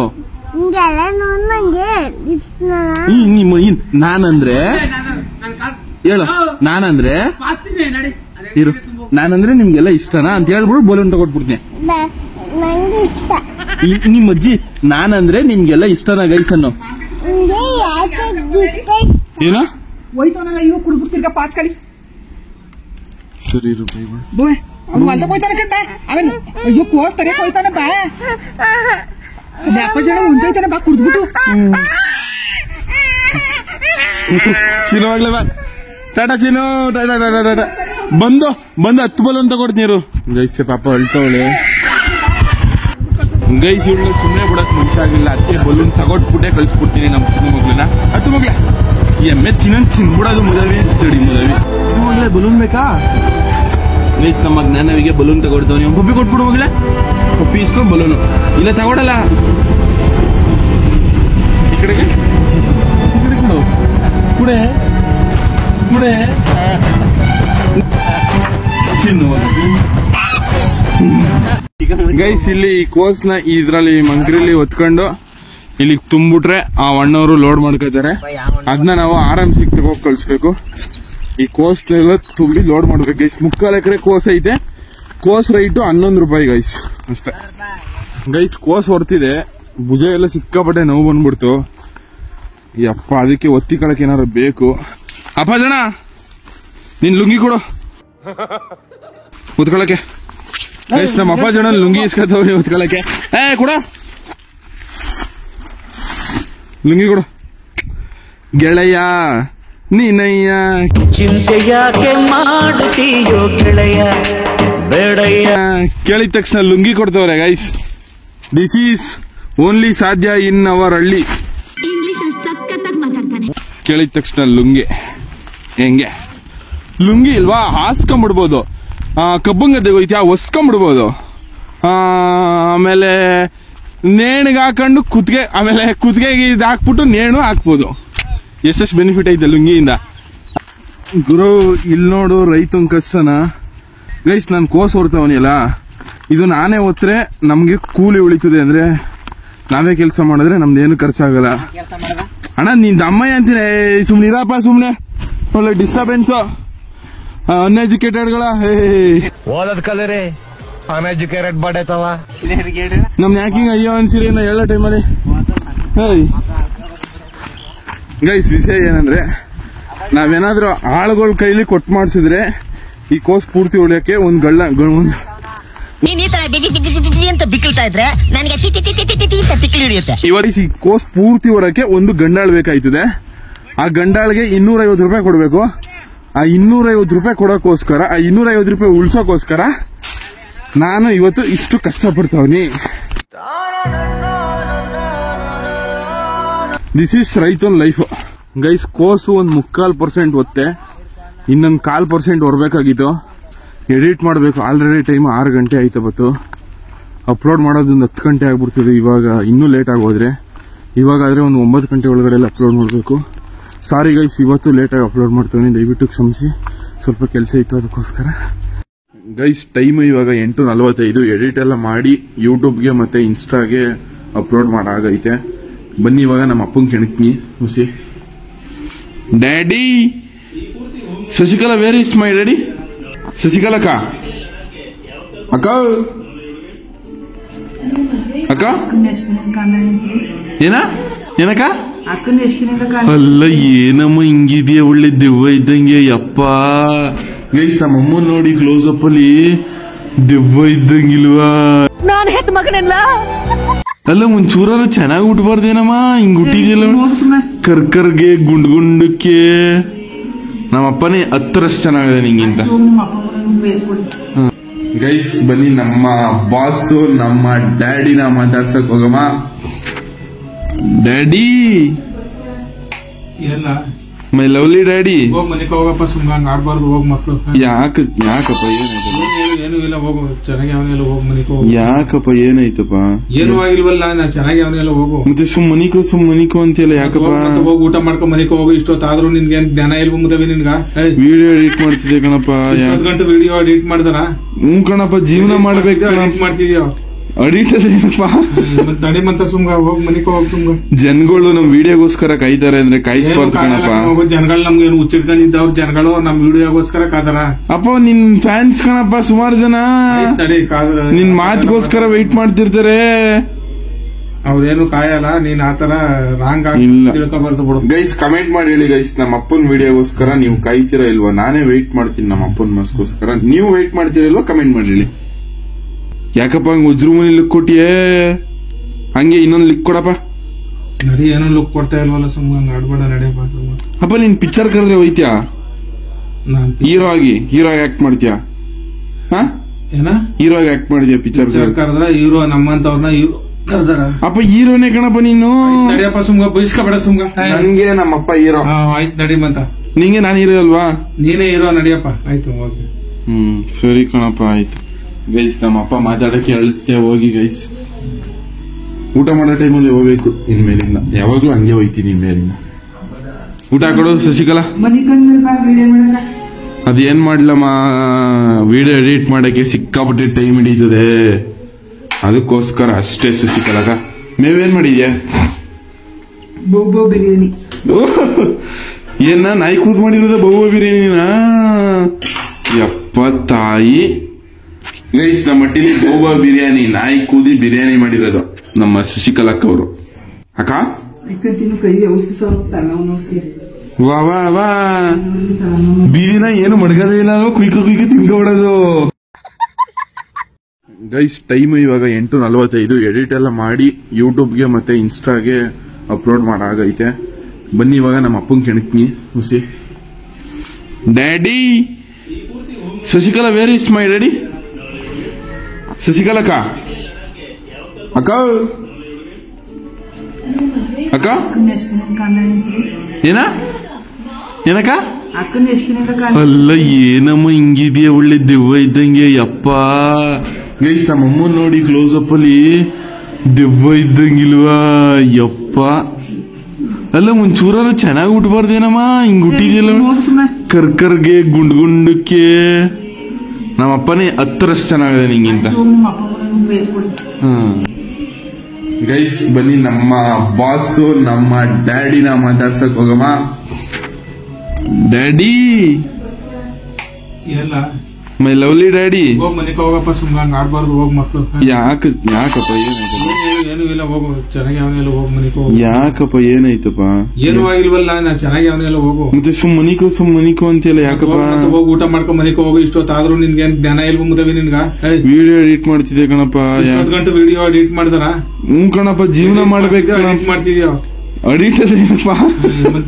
ನಾನಂದ್ರೆ ಹೇಳು. ನಾನಂದ್ರೆ ಇರು. ನಾನಂದ್ರೆ ನಿಮ್ಗೆಲ್ಲ ಇಷ್ಟನಾ ಅಂತ ಹೇಳ್ಬಿಡು ಬೋಲನ್ ತಗೊಟ್ಬಿಡ್ತೀನಿ. ನಿಮ್ ಅಜ್ಜಿ ನಾನಂದ್ರೆ ನಿಮ್ಗೆಲ್ಲ ಇಷ್ಟನಾ ಗೈಸ್ ಅನ್ನೋ. ಏನ ಹೋಯ್ತಾನಲ್ಲ ಇವ್ ಕುಡ್ಬಿಡ್ತಿರ್ಗ ಪಾಚ್ಕಲಿ. ಸರಿ ಬೋಯ್ ಅವ್ನು ಹೊಲ್ದ ಹೋಯ್ತಾನೆ ಕಣ್ಣ. ಅವನು ಅಯ್ಯೋ ಕೋಸ್ತಾರೆ ಹೋಯ್ತಾನೆ ಬಾ. ಅಪ್ಪ ಜನ ಉಂಟೋಯ್ತಾನೆ ಬಾ ಕುಡ್ದ್ಬಿಟ್ಟು. ಚಿನ್ನವಾಗ್ಲೇ ಬಾ. ಟಾಟಾ ಚಿನ್ನು. ಟಾಟಾ ಬಂದು 10 ಬಲೂನ್ ತಗೊಡ್ತೀನಿ ಇರು. ಗೈಸ್ ಪಾಪ ಅಳ್ತವಳೆ. ಗೈಸ್ ಇವಳು ಸುಮ್ಮನೆ ಬಿಡಕ್ ಮನುಷ್ಯ ಆಗಿಲ್ಲ. ಅದಕ್ಕೆ ಬಲೂನ್ ತಗೊಟ್ಬಿಟ್ಟೆ ಕಳ್ಸ್ಬಿಡ್ತೀನಿ ನಮ್ಮ ಚಿನ್ನ ಮಗ್ಳನ್ನ. ಹತ್ತು ಮಗ್ಳ ಎಮ್ಮೆ ಚಿನ್ಬಿಡೋದು ಮುದವಿ ತಡಿ ಮುದವಿ. ಮಗ್ಳೆ ಬಲೂನ್ ಬೇಕಾ? ಗೈಸ್ ನಮ್ಮ ಜ್ಞಾನವಿಗೆ ಬಲೂನ್ ತಗೊಡ್ತಾವ್. ನೀವು ಪಪ್ಪಿ ಕೊಟ್ಬಿಡು ಮಗ್ಳೆ. ಪಪ್ಪಿ ಇಸ್ಕೊಂಡು ಬಲೂನು ಇಲ್ಲ ತಗೊಡಲ್ಲ. ಈ ಕಡೆಗೆ ಕೊಡು. ಕುಡೆ ಚಿನ್ನು. ಗೈಸ್ ಇಲ್ಲಿ ಈ ಕೋಸ್ನ ಇದ್ರಲ್ಲಿ ಮಂಕ್ರಿಲಿ ಹೊತ್ಕೊಂಡು ಇಲ್ಲಿಗೆ ತುಂಬಿಟ್ರೆ ಆ ಅಣ್ಣವರು ಲೋಡ್ ಮಾಡ್ಕೋತಾರೆ. ಅದನ್ನ ನಾವು ಆರಾಮ್ಸಿ ತಗೋಗಿ ಕಳಿಸ್ಬೇಕು. ಈ ಕೋಸ್ನೆಲ್ಲ ತುಂಬಿ ಲೋಡ್ ಮಾಡ್ಬೇಕು ಗೈಸ್. 3/4 ಎಕರೆ ಕೋಸ್ ಐತೆ. ಕೋಸ್ ರೈಟು 11 ರೂಪಾಯಿ ಗೈಸ್ ಅಷ್ಟೇ. ಗೈಸ್ ಕೋಸ್ ಹೊರ್ತಿದೆ. ಭುಜ ಎಲ್ಲ ಸಿಕ್ಕಾಪಟ್ಟೆ ನೋವು ಬಂದ್ಬಿಡ್ತು. ಯಪ್ಪ ಅದಕ್ಕೆ ಒತ್ತಿ ಕಳಕ್ ಏನಾರು ಬೇಕು. ಅಪ್ಪ ಜನ ನಿನ್ ಲುಂಗಿ ಕೊಡು ಉತ್ಕೊಳಕ್ಕೆ. ಗೈಸ್ ನಮ್ಮ ಅಪ್ಪ ಜನ ಲುಂಗಿ ಇಸ್ಕೊತವ್ರಿ ಉತ್ಕೊಳಕ್ಕೆ. ಕೊಡ ಲುಂಗಿ ಕೊಡು ಗೆಳೆಯ ನೀನಯ್ಯ. ಚಿಂತೆಯಾಕೆ ಮಾಡುತ್ತೀಯೋ ಗೆಳೆಯ ಬೇಡಯ್ಯ. ಕೇಳಿದ ತಕ್ಷಣ ಲುಂಗಿ ಕೊಡ್ತವ್ರೆ ಗೈಸ್. ದಿಸ್ ಈಸ್ ಓನ್ಲಿ ಸಾಧ್ಯ ಇನ್ ಅವರ್ ಹಳ್ಳಿ. ಕೇಳಿದ ತಕ್ಷಣ ಲುಂಗಿ ಹೆಂಗೆ? ಲುಂಗಿ ಇಲ್ವಾ ಹಾಸ್ಕೊಂಡ್ಬಿಡ್ಬೋದು. ಕಬ್ಬಂಗದ್ದೆಗೆ ಹೋಯ್ತಾ ಹೊಸ್ಕೊಂಡ್ಬಿಡ್ಬೋದು. ಆಮೇಲೆ ನೇಣಿಗೆ ಹಾಕೊಂಡು ಕುತ್ತಿಗೆ, ಆಮೇಲೆ ಕುತ್ತಿಗೆಗೆ ಇದು ಹಾಕ್ಬಿಟ್ಟು ನೇಣು ಹಾಕ್ಬೋದು. ಎಷ್ಟೆಷ್ಟು ಬೆನಿಫಿಟ್ ಐತೆ ಲುಂಗಿಯಿಂದ ಗುರು. ಇಲ್ಲಿ ನೋಡು ರೈತನ ಕಷ್ಟನ ಗೈಸ್. ನಾನು ಕೋಸ್ ಹೊರ್ತವನಿಲ್ಲ. ಇದು ನಾನೇ ಹೊತ್ರೆ ನಮ್ಗೆ ಕೂಲಿ ಉಳಿತದೆ. ಅಂದ್ರೆ ನಾವೇ ಕೆಲಸ ಮಾಡಿದ್ರೆ ನಮ್ದೇನು ಖರ್ಚಾಗಲ್ಲ. ಅಣ್ಣ ನಿನ್ ಅಮ್ಮಯ್ಯ ಅಂತೀನಿ. ಸುಮ್ನೆ ಇರಪ್ಪ ಸುಮ್ನೆ. ಒಳ್ಳೆ ಡಿಸ್ಟರ್ಬೆನ್ಸ್ ಅನ್ಎಜುಕೇಟೆಡ್ಗಳ. ಓದದ್ ಕಲರಿ ಅನ್ಎಜುಕೇಟೆಡ್ ಬಡೈತವ. ನಮ್ ಯಾಕಿಂಗ್ ಅಯ್ಯೋ ಅನ್ಸಿರಿ ಎಲ್ಲ ಟೈಮಲ್ಲಿ. ಗೈಸ್ ವಿಷಯ ಏನಂದ್ರೆ ನಾವೇನಾದ್ರೂ ಆಳುಗಳ ಕೈಲಿ ಕೊಟ್ಟು ಮಾಡಿಸಿದ್ರೆ ಈ ಕೋಸ್ ಪೂರ್ತಿ ಉಳಿಯಕ್ಕೆ ಒಂದ್ ನೀನ್ ಈ ತರ ಅಂತ ಬಿಕ್ಕಳ್ತಾ ಇದ್ರೆ ನನಗೆ ತಿಕ್ಕಿ ಹಿಡಿಯುತ್ತೆ. ಈ ಕೋಸ್ ಪೂರ್ತಿ ಹೊರಕ್ಕೆ ಒಂದು ಗಂಡಾಳ್ ಬೇಕಾಯ್ತದೆ. ಆ ಗಂಡಾಳ್ಗೆ 250 ರೂಪಾಯಿ ಕೊಡ್ಬೇಕು. ಆ 250 ರೂಪಾಯಿ ಕೊಡೋಕೋಸ್ಕರ, ಆ 250 ರೂಪಾಯಿ ಉಳ್ಸೋಕೋಸ್ಕರ ನಾನು ಇವತ್ತು ಇಷ್ಟು ಕಷ್ಟಪಡ್ತಾವನಿ. ದಿಸ್ ಈಸ್ ರೈತನ್ ಲೈಫ್. ಗೈಸ್ ಕೋರ್ಸು ಒಂದು 3/4% ಒತ್ತೆ, ಇನ್ನೊಂದು 1/4% ಹೊರಬೇಕಾಗಿತ್ತು. ಎಡಿಟ್ ಮಾಡಬೇಕು. ಆಲ್ರೆಡಿ ಟೈಮ್ 6 ಗಂಟೆ ಆಯ್ತು. ಬತ್ತು ಅಪ್ಲೋಡ್ ಮಾಡೋದೊಂದು 10 ಗಂಟೆ ಆಗ್ಬಿಡ್ತದೆ. ಇವಾಗ ಇನ್ನೂ ಲೇಟ್ ಆಗೋದ್ರೆ, ಇವಾಗಾದ್ರೆ ಒಂದು 9 ಗಂಟೆ ಒಳಗಡೆ ಎಲ್ಲ ಅಪ್ಲೋಡ್ ಮಾಡಬೇಕು. ಸಾರಿ ಗೈಸ್, ಇವತ್ತು ಲೇಟಾಗಿ ಅಪ್ಲೋಡ್ ಮಾಡ್ತೀನಿ, ದಯವಿಟ್ಟು ಕ್ಷಮಿಸಿ. ಸ್ವಲ್ಪ ಕೆಲಸ ಇತ್ತು ಅದಕ್ಕೋಸ್ಕರ. ಗೈಸ್ ಟೈಮ್ ಇವಾಗ 8:45. ಎಡಿಟ್ ಎಲ್ಲ ಮಾಡಿ ಯೂಟ್ಯೂಬ್ಗೆ ಮತ್ತೆ ಇನ್ಸ್ಟಾಗೆ ಅಪ್ಲೋಡ್ ಮಾಡಾಗೈತೆ. ಬನ್ನಿ ಇವಾಗ ನಮ್ಮ ಅಪ್ಪನ ಕೆಣಕ್ನಿ ಹುಸಿ. Daddy Shashikala, where is my daddy? Shashikala ಅಕ್ಕ, ಅಕ್ಕ ಅಕ್ಕ ಏನಕ್ಕ? ಅಲ್ಲ ಏನಮ್ಮ ಹಿಂಗಿದೆಯಾ, ಒಳ್ಳೆ ದೆವ್ವ ಇದ್ದಂಗೆ. ಯಪ್ಪ ಗೈಸ್, ನಮ್ಮ ಅಮ್ಮನ್ ನೋಡಿ ಕ್ಲೋಸ್ ಅಪ್ ಅಲ್ಲಿ ದೆವ್ವ ಇದ್ದಂಗಿಲ್ವಾ? ನಾನು ಹೆತ್ತ ಮಗನಲ್ಲ. ಅಲ್ಲ ಒಂಚೂರಾರು ಚೆನ್ನಾಗಿ ಉಟ್ಬಾರ್ದೇನಮ್ಮ, ಹಿಂಗ್ ಹುಟ್ಟಿದೆಯಲ್ಲ ಕರ್ಕರ್ಗೆ ಗುಂಡ್ಗುಂಡಕ್ಕೆ. ನಮ್ಮಪ್ಪನೇ 10ರಷ್ಟು ಚೆನ್ನಾಗಿದೆ ನಿಂಗಿಂತ. ಗೈಸ್ ಬನ್ನಿ ನಮ್ಮ ಬಾಸು ನಮ್ಮ ಡ್ಯಾಡಿನ ಮಾತಾಡ್ಸಕ್ ಹೋಗಮ್ಮ. ಡ್ಯಾಡಿ, ಎಲ್ಲ ಮೈ ಲವ್ಲಿ ಡ್ಯಾಡಿ. ಹೋಗ್ ಮನೆಗೆ ಹೋಗಪ್ಪ, ಸುಮ್ಮನೆ ಹಂಗ ಆಡ್ಬಾರ್ದು. ಹೋಗ್ ಮಕ್ಳು ಯಾಕಪ್ಪ ಏನು ಇಲ್ಲ, ಹೋಗು ಚೆನ್ನಾಗಿ ಅವನೆಲ್ಲ ಹೋಗ್ ಮನೆಗೆ ಹೋಗು. ಯಾಕಪ್ಪ ಏನಾಯ್ತಪ್ಪ? ಏನು ಆಗಿಲ್ವಲ್ಲ, ನಾ ಚೆನ್ನಾಗಿ ಅವನೆಲ್ಲ ಹೋಗು. ಮತ್ತೆ ಸುಮ್ ಮನಿಕೋ ಅಂತೆಲ್ಲ ಯಾಕಪ್ಪ? ಹೋಗಿ ಊಟ ಮಾಡ್ಕೊಂಡ್ ಮನೆಗೆ ಹೋಗು. ಇಷ್ಟೊತ್ತಾದ್ರೂ ನಿನ್ಗೆ ಏನ್ ಜ್ಞಾನ ಇಲ್ವ ಮುದವಿ ನಿನ್ಗ? ವಿಡಿಯೋ ಎಡಿಟ್ ಮಾಡ್ತಿದ್ದೆ ಕಣಪ್ಪ. 10 ಗಂಟೆ ವಿಡಿಯೋ ಎಡಿಟ್ ಮಾಡ್ದಾರ? ಕಣಪ್ಪ, ಜೀವನ ಮಾಡ್ಬೇಕು. ಎಡಿಟ್ ಮಾಡ್ತಿದ್ಯೋ? ಅಡಿಟ್ ಅದೇನಪ್ಪ? ತಡಿ ಮಂತ ಸುಮ್ಗ ಹೋಗ್ ಮನೆಗೆ ಹೋಗ್. ಸುಮ್ಗ ಜನಗಳು ನಮ್ ವಿಡಿಯೋಗೋಸ್ಕರ ಕಾಯ್ತಾರೆ ಅಂದ್ರೆ ಕಾಯಿಸ್ಬಾರ್ದು ಕಣಪ್ಪ. ಜನಗಳು ನಮ್ಗೆ ಏನು ಹುಚ್ಚಿಡ್ಕೊಂಡಿದ್ದವ್ರು ಜನಗಳು ನಮ್ ವಿಡಿಯೋಗೋಸ್ಕರ ಕಾದಾರ. ಅಪ್ಪ ನಿನ್ ಫ್ಯಾನ್ಸ್ ಕಣಪ್ಪ, ಸುಮಾರು ಜನ ತಡಿ ಕಾದ ನಿನ್ ಮಾತಿಗೋಸ್ಕರ ವೆಯ್ಟ್ ಮಾಡ್ತಿರ್ತಾರೆ. ಅವ್ರೇನು ಕಾಯಲ್ಲ, ನೀನ್ ಆತರ ರಾಂಗ್ ತಿಳ್ಕೊಬಾರ್ದು ಬಿಡು. ಗೈಸ್ ಕಮೆಂಟ್ ಮಾಡಿ ಹೇಳಿ ಗೈಸ್, ನಮ್ಮ ಅಪ್ಪನ್ ವಿಡಿಯೋಗೋಸ್ಕರ ನೀವು ಕಾಯ್ತೀರಾ ಇಲ್ವಾ? ನಾನೇ ವೆಯ್ಟ್ ಮಾಡ್ತೀನಿ ನಮ್ಮ ಅಪ್ಪನ್ ಮಸ್ಗೋಸ್ಕರ. ನೀವು ವೆಯ್ಟ್ ಮಾಡ್ತೀರಾ ಇಲ್ವಾ? ಕಮೆಂಟ್ ಮಾಡಿ ಹೇಳಿ. ಯಾಕಪ್ಪ ಹಂಗ ಉಜ್ರು ಮನಿ ಲುಕ್ ಕೊಟ್ಟಿಯೇ? ಹಂಗೆ ಇನ್ನೊಂದು ಲಿಕ್ ಕೊಡಪ್ಪ. ನಡಿ, ಏನೋ ಲುಕ್ ಕೊಡ್ತಾ ಇಲ್ವಲ್ಲ, ಸುಮ್ಮನೆ ಆಡ್ಬೇಡ, ನಡೆಯಪ್ಪ ಸುಮ್ಮನೆ. ಅಪ್ಪ ನೀನ್ ಪಿಕ್ಚರ್ ಕರೆದ್ರೆ ಹೋಯ್ತ್ಯಾ? ಹೀರೋ ಆಗಿ ಆಕ್ಟ್ ಮಾಡ್ತೀಯಾ? ಏನ ಹೀರೋ ಆಗಿ ಆಕ್ಟ್ ಮಾಡಿದ್ಯಾ ಪಿಕ್ಚರ್ ಕರೆದ್ರ? ಹೀರೋ ನಮ್ಮಂತವ್ರನ್ನ ಕರೆದಾರ? ಅಪ್ಪ ಹೀರೋನೇ ಕಣಪ್ಪ ನೀನು. ನಡಿಯಪ್ಪ ಸುಮ್ಗ, ಬೈಸ್ಕೊಬೇಡ ಸುಮ್ಗ. ನನ್ಗೆ ನಮ್ಮಪ್ಪ ಹೀರೋ. ಆಯ್ತು ನಡಿ ಮಂತ. ನಿಂಗೆ ನಾನು ಹೀರೋ ಅಲ್ವಾ? ನೀನೇ ಹೀರೋ, ನಡಿಯಪ್ಪ. ಆಯ್ತು ಓಕೆ. ಸರಿ ಕಣಪ್ಪ, ಆಯ್ತು. ಗೈಸ್ ನಮ್ಮ ಅಪ್ಪ ಮಾತಾಡಕ್ಕೆ ಹೇಳುತ್ತೆ ಹೋಗಿ ಗೈಸ್. ಊಟ ಮಾಡೋ ಟೈಮಲ್ಲಿ ಹೋಗ್ಬೇಕು ಇನ್ಮೇಲಿಂದ. ಯಾವಾಗ್ಲೂ ಹಂಗೆ ಹೋಯ್ತೀನಿ ಇನ್ಮೇಲಿಂದ. ಊಟ ಹಾಕೊಡು ಶಶಿಕಲಾ. ಅದೇನ್ ಮಾಡ್ಲಮ್ಮ, ವಿಡಿಯೋ ಎಡಿಟ್ ಮಾಡಕ್ಕೆ ಸಿಕ್ಕಾಪಟ್ಟೆ ಟೈಮ್ ಹಿಡಿತದೆ, ಅದಕ್ಕೋಸ್ಕರ ಅಷ್ಟೇ. ಶಶಿಕಲಾಗ ಮೇವೇನ್ ಮಾಡಿದ್ಯಾ? ಬೋಬೋ ಬಿರಿಯಾನಿ. ಏನ ನಾಯಿ ಕೂತ್ ಮಾಡಿರೋದ ಬೋಬೋ ಬಿರಿಯಾನಿನ? ಯಪ್ಪ ತಾಯಿ. ಗೈಸ್ ನಮ್ಮ ಮಟ್ಟಿಲಿ ಬೋಬಾ ಬಿರಿಯಾನಿ, ನಾಯಿ ಕೂದಿ ಬಿರಿಯಾನಿ ಮಾಡಿರೋದು ನಮ್ಮ ಶಶಿಕಲಕ್ಕ ಅವರು. ಅಕ್ಕ ವಾ ವಾ ವಾ, ಬೀದಿನ ಏನು ಮಡ್ಗದೇ ಇಲ್ಲ, ಕುಯ್ಕ ತಿನ್ಕೊಬಿಡೋದು. ಗೈಸ್ ಟೈಮ್ ಇವಾಗ 8:45. ಎಡಿಟ್ ಎಲ್ಲ ಮಾಡಿ ಯೂಟ್ಯೂಬ್ಗೆ ಮತ್ತೆ ಇನ್ಸ್ಟಾಗೆ ಅಪ್ಲೋಡ್ ಮಾಡಾಗೈತೆ. ಬನ್ನಿ ಇವಾಗ ನಮ್ಮ ಅಪ್ಪನ ಕೆಣಕ್ನಿ ಹುಸಿ. Daddy Shashikala, where is my daddy? Shashikala ಅಕ್ಕ, ಅಕ್ಕ ಅಕ್ಕ ಏನಕ್ಕ? ಅಲ್ಲ ಏನಮ್ಮ ಹಿಂಗಿದೆಯಾ, ಒಳ್ಳೆ ದೆವ್ವ ಇದ್ದಂಗೆ. ಯಪ್ಪ ಗೈಸ್, ನಮ್ಮ ಅಮ್ಮನ್ ನೋಡಿ ಕ್ಲೋಸ್ ಅಪ್ ಅಲ್ಲಿ ದೆವ್ವ ಇದ್ದಂಗಿಲ್ವಾ? ಯಪ್ಪ ಅಲ್ಲ ಒಂಚೂರಾರು ಚೆನ್ನಾಗಿ ಉಟ್ಬಾರ್ದೇನಮ್ಮ, ಹಿಂಗ್ ಹುಟ್ಟಿದೆಯಲ್ಲ ಕರ್ಕರ್ಗೆ ಗುಂಡ್ಗುಂಡಕ್ಕೆ. ನಮ್ಮಪ್ಪನೇ 10ರಷ್ಟು ಚೆನ್ನಾಗಿದೆ ನಿಂಗಿಂತ. ಗೈಸ್ ಬನ್ನಿ ನಮ್ಮ ಬಾಸು ನಮ್ಮ ಡ್ಯಾಡಿನ ಮಾತಾಡ್ಸಕ್ ಹೋಗಮ್ಮ. ಡ್ಯಾಡಿ, ಎಲ್ಲ ಮೈ ಲವ್ಲಿ ಡ್ಯಾಡಿ. ಹೋಗ್ ಮನೆಗೆ ಹೋಗಪ್ಪ, ಸುಮ್ಮನೆ ಹಂಗ ಆಡ್ಬಾರ್ದು. ಹೋಗ್ ಮಕ್ಳು ಯಾಕಪ್ಪ ಏನು ಇಲ್ಲ, ಹೋಗು ಚೆನ್ನಾಗಿ ಅವನೆಲ್ಲ ಹೋಗ್ ಮನೆಗೆ ಹೋಗು. ಯಾಕಪ್ಪ ಏನಾಯ್ತಪ್ಪ? ಏನು ಆಗಿಲ್ವಲ್ಲ, ನಾ ಚೆನ್ನಾಗಿ ಅವನೆಲ್ಲ ಹೋಗು. ಮತ್ತೆ ಸುಮ್ ಮನಿಕೋ ಅಂತೆಲ್ಲ ಯಾಕಪ್ಪ? ಹೋಗಿ ಊಟ ಮಾಡ್ಕೊಂಡ್ ಮನೆಗೆ ಹೋಗು. ಇಷ್ಟೊತ್ತಾದ್ರೂ ನಿನ್ಗೆ ಏನ್ ಜ್ಞಾನ ಇಲ್ವ ಮುದವಿ ನಿನ್ಗ? ವಿಡಿಯೋ ಎಡಿಟ್ ಮಾಡ್ತಿದ್ದೆ ಕಣಪ್ಪ. 10 ಗಂಟೆ ವಿಡಿಯೋ ಎಡಿಟ್ ಮಾಡ್ದಾರ? ಕಣಪ್ಪ, ಜೀವನ ಮಾಡ್ಬೇಕು. ಎಡಿಟ್ ಮಾಡ್ತಿದ್ಯೋ? ಅಡಿಟ್ ಅದೇನಪ್ಪ?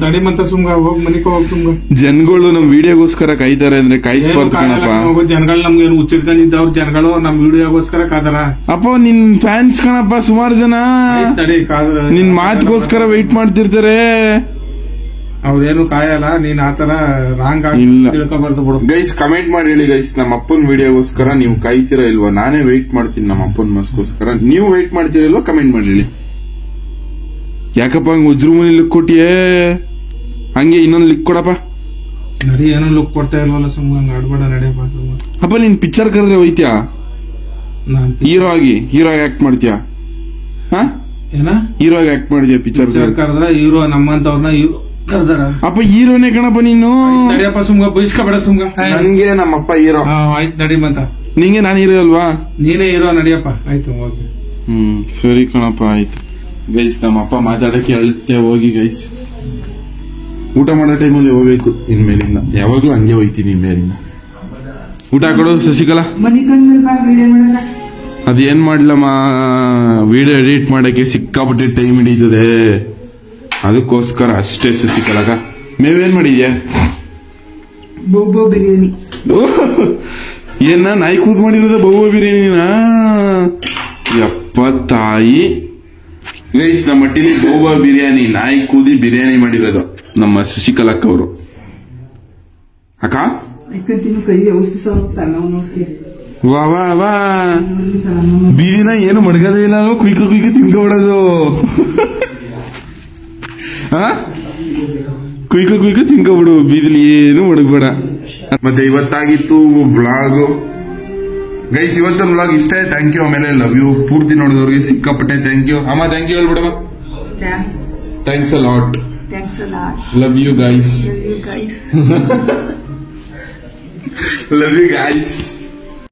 ತಡಿ ಮಂತ ಸುಮ್ಗ, ಹೋಗ್ ಮನೆಗೆ ಹೋಗ್. ಸುಮ್ಗ ಜನಗಳು ನಮ್ ವಿಡಿಯೋಗೋಸ್ಕರ ಕಾಯ್ತಾರೆ ಅಂದ್ರೆ ಕಾಯಿಸ್ಬಾರ್ದು ಕಣಪ್ಪ. ಜನಗಳು ನಮ್ಗೆ ಏನು ಹುಚ್ಚಿಡ್ಕೊಂಡಿದ್ದವ್ರು ಜನಗಳು ನಮ್ ವಿಡಿಯೋಗೋಸ್ಕರ ಕಾದಾರ? ಅಪ್ಪ ನಿನ್ ಫ್ಯಾನ್ಸ್ ಕಣಪ್ಪ, ಸುಮಾರು ಜನ ತಡಿ ಕಾದ ನಿನ್ ಮಾತಿಗೋಸ್ಕರ ವೆಯ್ಟ್ ಮಾಡ್ತಿರ್ತಾರೆ. ಅವ್ರೇನು ಕಾಯಲ್ಲ, ನೀನ್ ಆತರ ರಾಂಗ್ ಇಲ್ಲ. ತಿಳ್ಕೊಬಾರ್ದು ಬಿಡು. ಗೈಸ್ ಕಮೆಂಟ್ ಮಾಡಿ ಹೇಳಿ ಗೈಸ್, ನಮ್ಮ ಅಪ್ಪನ ವಿಡಿಯೋಗೋಸ್ಕರ ನೀವು ಕಾಯ್ತೀರಾ ಇಲ್ವಾ? ನಾನೇ ವೆಯ್ಟ್ ಮಾಡ್ತೀನಿ ನಮ್ಮ ಅಪ್ಪನ ಮಸ್ಗೋಸ್ಕರ. ನೀವು ವೆಯ್ಟ್ ಮಾಡ್ತೀರಾ ಇಲ್ವಾ? ಕಮೆಂಟ್ ಮಾಡಿ ಹೇಳಿ. ಯಾಕಪ್ಪ ಹಂಗ ಉಜ್ರುಮನಿ ಲಿಕ್ ಕೊಟ್ಟಿಯೇ? ಹಂಗೆ ಇನ್ನೊಂದು ಲಿಕ್ ಕೊಡಪ್ಪ. ನಡಿ, ಏನೋ ಲುಕ್ ಕೊಡ್ತಾ ಇಲ್ವಲ್ಲ, ಸುಮ್ನೆ ಹಂಗ ಆಡ್ಬೇಡ, ನಡೆಯಪ್ಪ ಸುಮ್ನೆ. ಅಪ್ಪ ನೀನ್ ಪಿಕ್ಚರ್ ಕರೆದ್ರೆ ಹೋಯ್ತ್ಯಾ? ಹೀರೋ ಆಗಿ ಆಕ್ಟ್ ಮಾಡ್ತೀಯಾ? ಏನ ಹೀರೋ ಆಗಿ ಆಕ್ಟ್ ಮಾಡಿದ್ಯಾ ಪಿಕ್ಚರ್ ಕರೆದ್ರ? ಹೀರೋ ನಮ್ಮಂತವ್ರನ್ನ ಕರ್ದಾರ. ಅಪ್ಪ ಹೀರೋನೇ ಕಣಪ್ಪ ನೀನು. ನಡಿಯಪ್ಪ ಸುಮ್ಗ, ಬೈಸ್ಕೊಬೇಡ ಸುಮ್ಗ. ನನ್ಗೆ ನಮ್ಮಪ್ಪ ಹೀರೋ. ಆಯ್ತು ನಡಿ ಮತ್ತ. ನಿಂಗೆ ನಾನು ಹೀರೋ ಅಲ್ವಾ? ನೀನೇ ಹೀರೋ, ನಡಿಯಪ್ಪ. ಆಯ್ತು ಓಕೆ. ಸರಿ ಕಣಪ್ಪ, ಆಯ್ತು. ಗೈಸ್ ನಮ್ಮಪ್ಪ ಮಾತಾಡಕ್ಕೆ ಹೇಳ್ತೆ ಹೋಗಿ ಗೈಸ್. ಊಟ ಮಾಡೋ ಟೈಮಲ್ಲಿ ಹೋಗ್ಬೇಕು ಇನ್ಮೇಲಿಂದ. ಯಾವಾಗ್ಲೂ ಹಂಗೆ ಹೋಯ್ತೀನಿ ಇನ್ಮೇಲಿಂದ. ಊಟ ಕೊಡೋದು ಶಶಿಕಲಾ. ಮನಿ ಕಂಡ್ಮೇಲೆ ಬಾ ವಿಡಿಯೋ ಮಾಡಲ್ಲ. ಅದೇನ್ ಮಾಡ್ಲಮ್ಮ, ವಿಡಿಯೋ ಎಡಿಟ್ ಮಾಡಕ್ಕೆ ಸಿಕ್ಕಾಪಟ್ಟೆ ಟೈಮ್ ಹಿಡಿತದೆ. ಅದಕ್ಕೋಸ್ಕರ ಅಷ್ಟೇ ಶಶಿಕಲಾಗ. ಮೇವೇನ್ ಮಾಡಿದ್ಯಾ? ಬೋಬೋ ಬಿರಿಯಾನಿ. ಏನ ನಾಯಿ ಕೂತ್ ಮಾಡಿರೋದ ಬೋಬೋ ಬಿರಿಯಾನಿನ? ಯಪ್ಪ ತಾಯಿ. ಗೈಸ್ ನಮ್ಮ ಮಟ್ಟಿಲಿ ಬೋಬಾ ಬಿರಿಯಾನಿ, ನಾಯಿ ಕೂದಿ ಬಿರಿಯಾನಿ ಮಾಡಿರೋದು ನಮ್ಮ ಶಶಿಕಲಕ್ಕ ಅವರು. ಅಕ್ಕ ಇಕ್ಕಂತೀನಿ ಕೈ ಔಷಧಿ ಸ್ವಲ್ಪ ತಲೆನೋವು ಔಷಧಿ. ವಾ ವಾ ವಾ, ಬೀದಿನ ಏನು ಮಡ್ಗದೇ ಇಲ್ಲ, ಕುಯ್ಕ ತಿನ್ಕೊಬಿಡೋದು. ಕುಯ್ಕ ತಿನ್ಕೊಬಿಡು, ಬೀದಿಲಿ ಏನು ಮಡಗ್ಬೇಡ. ಮತ್ತೆ ಇವತ್ತಾಗಿತ್ತು ವ್ಲಾಗ್ ಗೈಸ್. ಇವತ್ತಿನ ವ್ಲಾಗ್ ಇಷ್ಟೇ. Thank you. ಆಮೇಲೆ ಲವ್ ಯು. ಪೂರ್ತಿ ನೋಡಿದವ್ರಿಗೆ ಸಿಕ್ಕಾಪಟ್ಟೆ ಥ್ಯಾಂಕ್ ಯು. ಅಮ್ಮ ಥ್ಯಾಂಕ್ ಯು ಹೇಳ್ಬಿಡಮ್ಮ. Thanks a lot. Love you guys. Love you guys. Love you guys.